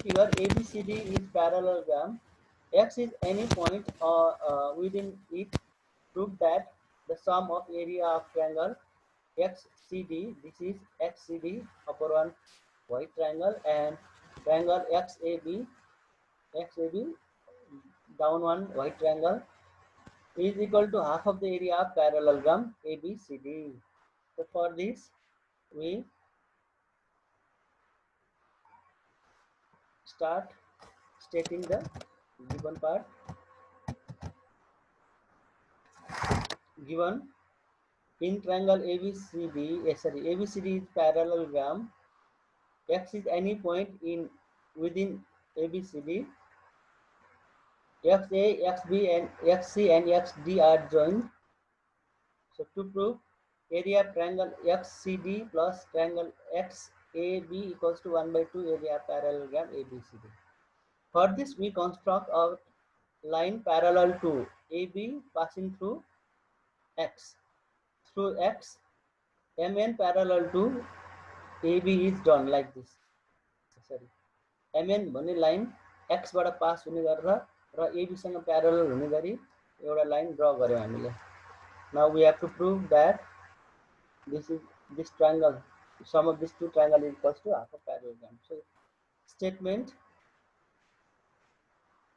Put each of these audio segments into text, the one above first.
figure, ABCD is parallelogram. X is any point within it. Prove that the sum of area of triangle XCD, this is XCD, upper one white triangle, and triangle XAB, down one white triangle, is equal to half of the area of parallelogram ABCD. So for this, we start stating the given part. Given in triangle ABCD is parallelogram. X is any point in within ABCD. XA, XB, and XC and XD are joined. So to prove, area of triangle XCD plus triangle XAB equals to 1 by 2 area of parallelogram ABCD. For this, we construct a line parallel to AB passing through X. Through X, MN parallel to AB is drawn like this. Sorry, MN भन्ने line X बाट पास हुने गरेर र AB सँग parallel हुने गरी एउटा line draw गर्यौं हामीले. Now we have to prove that this triangle, sum of these two triangles is equals to half a parallelogram. So statement,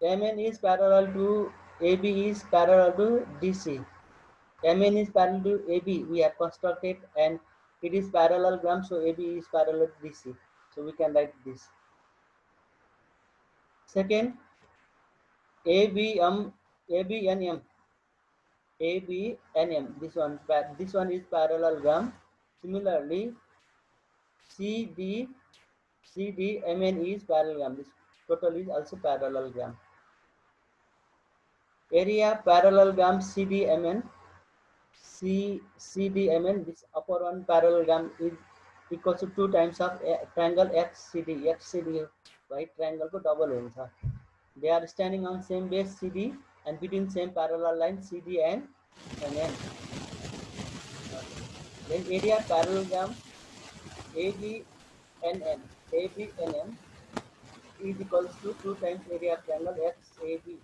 MN is parallel to AB is parallel to DC. MN is parallel to AB, we have constructed, and it is parallelogram, so AB is parallel to DC. So we can write this. Second, ABNM, this one is parallelogram. Similarly, CDMN is parallelogram. This total is also parallelogram. Area parallelogram CDMN, this upper one parallelogram is equals to 2 times of triangle XCD, right triangle ko double huncha. They are standing on same base CD and between same parallel line CD and NN. Then area parallelogram ABNN is equals to 2 times area of triangle XAB.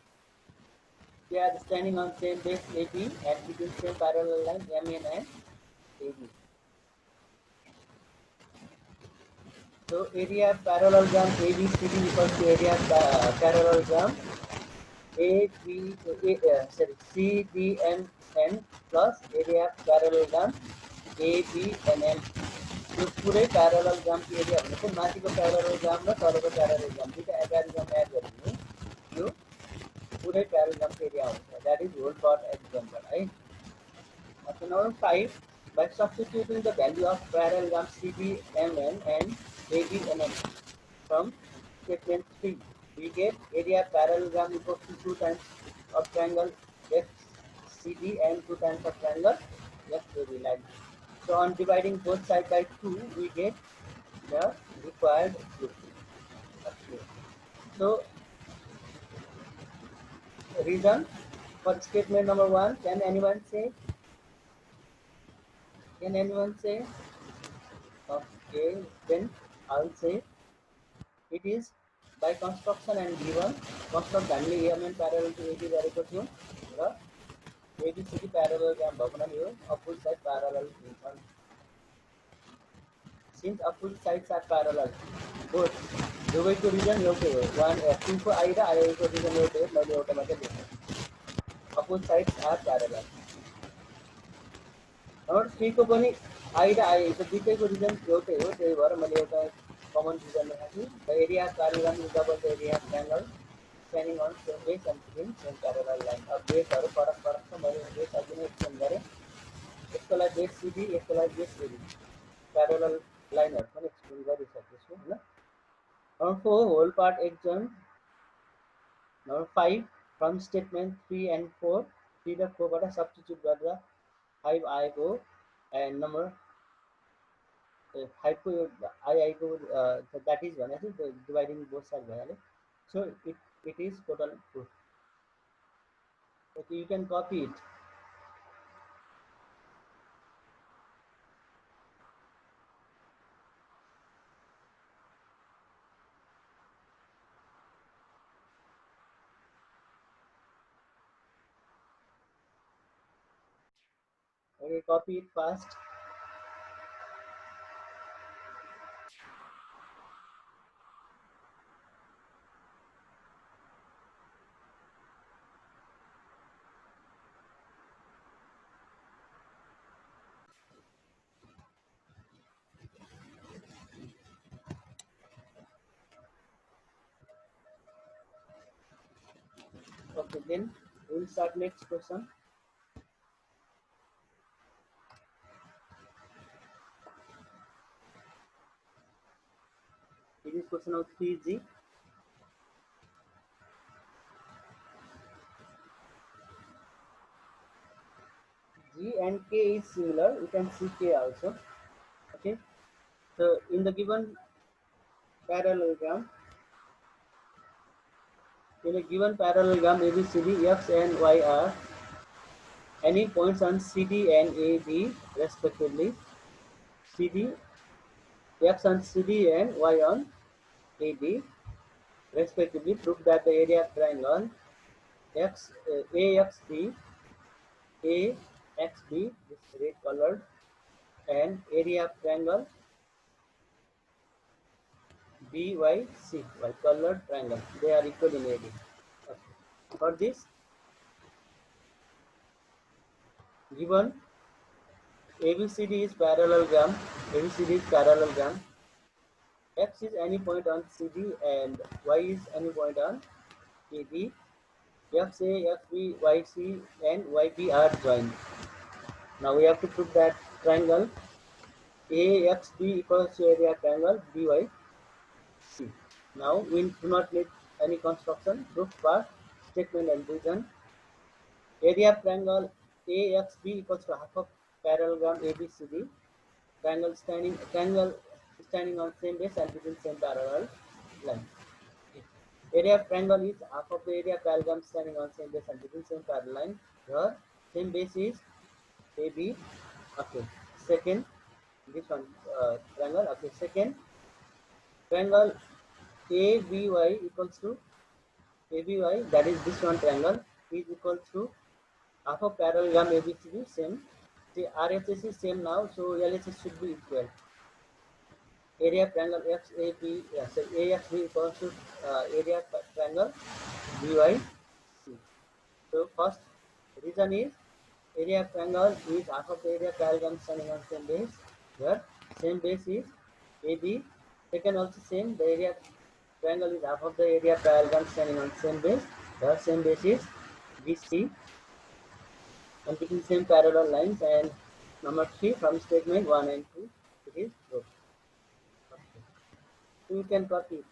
They are standing on same base AB and between same parallel line MN and AB. So area parallelogram ABCD equals to area parallelogram CDMN plus area parallelogram ABNN. यो पुरै parallel की area भनेको माथिको parallel र तलको parallel दुईटा एगारिजम add गरिदिने यो पुरै parallel area हुन्छ. That is whole part example, right? Okay, number 5, by substituting the value of parallelogram CDMN and ABNN from statement 3, we get area parallelogram equals to 2 times of triangle XCD and 2 times of triangle XAB line. So on dividing both sides by 2, we get the required proof. Okay. So reason for statement number 1, can anyone say? Okay, then I'll say it is by construction and given. Construct हामीले AMN parallel to AB गरेको थियौं र ABCD parallelogram भएको हुनाले यो opposite side parallel हुन्छन्. Since opposite sides are parallel, both दुवैको region एउटै हो. 2 को I र I को रिजन एउटै हो. मैले एउटा मात्रै लेखेँ. Opposite sides are parallel. Number 3 को पनि I र I को दुईटैको रिजन एउटै हो. त्यही भएर मैले एउटा कमन रिजन लेखेको छु. The area of parallelogram is double the area of triangle standing on same base and between same parallel line. अब बेसहरु फरक फरक छ. मैले बेस अघि नै एक्सप्लेन गरे. यसको लागि बेस CD, यसको लागि बेस AB. प्यारलल लाइनहरु पनि एक्सप्लेन गरिसकेको छु हैन. Number 4, whole part exam. Number 5, from statement 3 and 4, 3 र 4 बाट सब्स्टिट्युट गरेर 5 आएको and number 5 को I को that is भनेको dividing both sides भइहाल्यो. So it is total proof. Okay, you can copy it. Okay, copy it fast. Okay, then we'll start next question. It is question of 3G. G and K is similar. You can see K also. Okay. So in the given parallelogram, ABCD, X and Y are any points on CD and AB respectively. CD, X on CD and Y on AB respectively. Prove that the area of triangle AXB, AXB, this red colored, and area of triangle BYC, white colored triangle. They are equal in area. Okay. For this, given ABCD is parallelogram, ABCD is parallelogram. X is any point on CD and Y is any point on AB. XA, XB, YC, and YB are joined. Now we have to prove that triangle AXB equals to area triangle BYC. Now we do not need any construction. Proof part, statement and reason. Area of triangle AXB equals to half of parallelogram ABCD. Triangle standing on same base and within same parallel line. Area of triangle is half of the area of parallelogram standing on same base and within same parallel line. Here same base is AB. Okay. Second, this one triangle. Okay. Second, triangle ABY equals to ABY, that is this one triangle, is equal to half of parallelogram ABCD, same. The RHS is same now, so LHS should be equal. Area of triangle XAB, yes, AXB equals to area of triangle BYC. So first reason is area of triangle is half of the area of parallelogram standing on same base. Here same base is AB. Second also same, the area of triangle is half of the area of parallelogram standing on same base. Here same base is BC and between same parallel lines. And number 3, from statement 1 and 2 it is true. Okay. So you can copy it.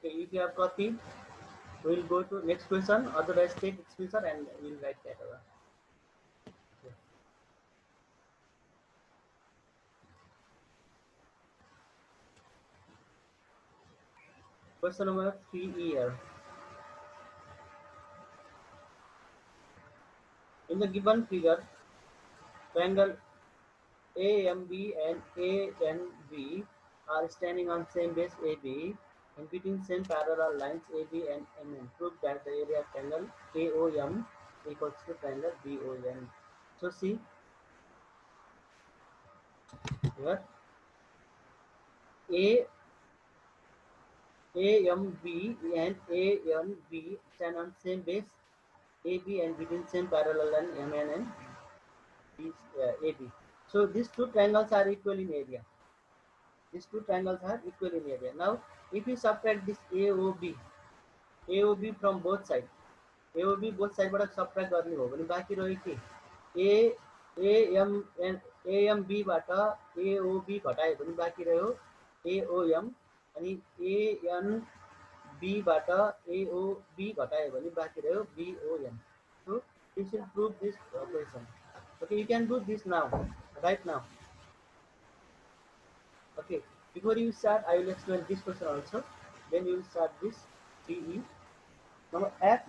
Okay, if you have copied, we'll go to next question. Otherwise, take screenshot and we'll write that over. Okay. Question number 3 here. In the given figure, triangle AMB and ANB are standing on same base AB and between same parallel lines AB and MN. Prove that the area of triangle AOM equals to triangle BON. So see here A AMB and ANB stand on same base AB and between same parallel line MN and AB. So these two triangles are equal in area. These two triangles are equal in area. Now, if you subtract this AOB from both sides, AOB both side बाट subtract गर्ने हो भने बाँकी रह्यो के AMB बाट AOB घटायो भने बाँकी रह्यो AOM अनि ANB बाट AOB घटायो भने बाँकी रह्यो BOM. So this will prove this equation. Okay, you can do this now, right now. Okay, before you start, I will explain this question also. Then you will start this DE. Now F.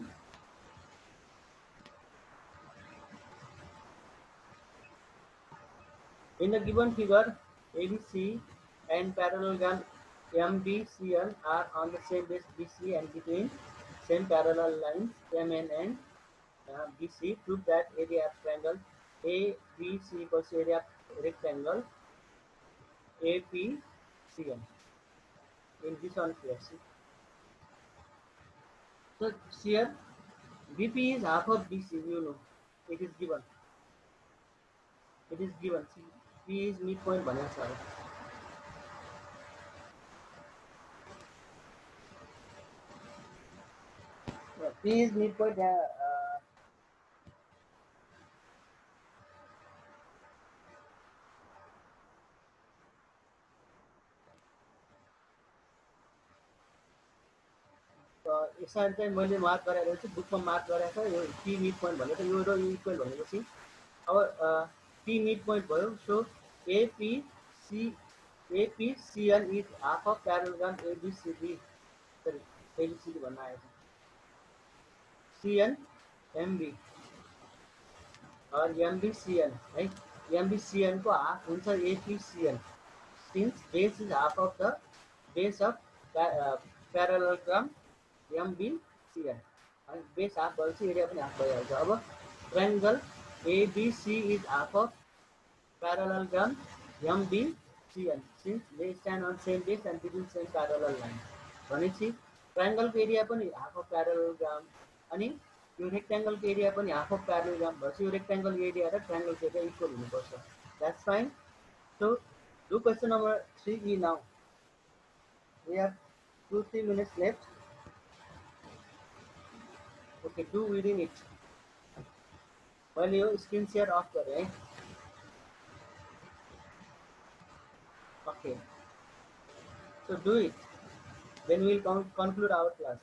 In the given figure, ABC and parallelogram MBCN are on the same base BC and between same parallel lines MN and BC. Prove that area of triangle ABC equals area of rectangle APCN. In this one here, see. So here BP is half of BC, you know. It is given. It is given. See, P is midpoint भनेको छ. P is midpoint. यसमा चाहिँ मैले mark गरेर चाहिँ बुकमा mark गरेको छ. यो P midpoint भनेको यो र यो इक्वल भनेपछि अब P midpoint भयो. So APCN is half of parallelogram ABCD. Sorry, ABCD भन्न आएको छ. CN MB or MBCN, right? MBCN को half हुन्छ APCN. Since base is half of the base of parallelogram MBCN and base half भएपछि area पनि half भइहाल्छ. अब triangle ABC is half of parallelogram MBCN since they stand on same base and between same parallel line. भनेपछि triangle को area पनि half of parallelogram अनि यो rectangle को area पनि half of parallelogram भएपछि यो rectangle area र triangle area equal हुनुपर्छ. That's fine. So do question number 3E now. We have 2-3 minutes left. Okay, do within it. मैले यो screen share off गरेँ है. Okay. So do it. Then we will conclude our class.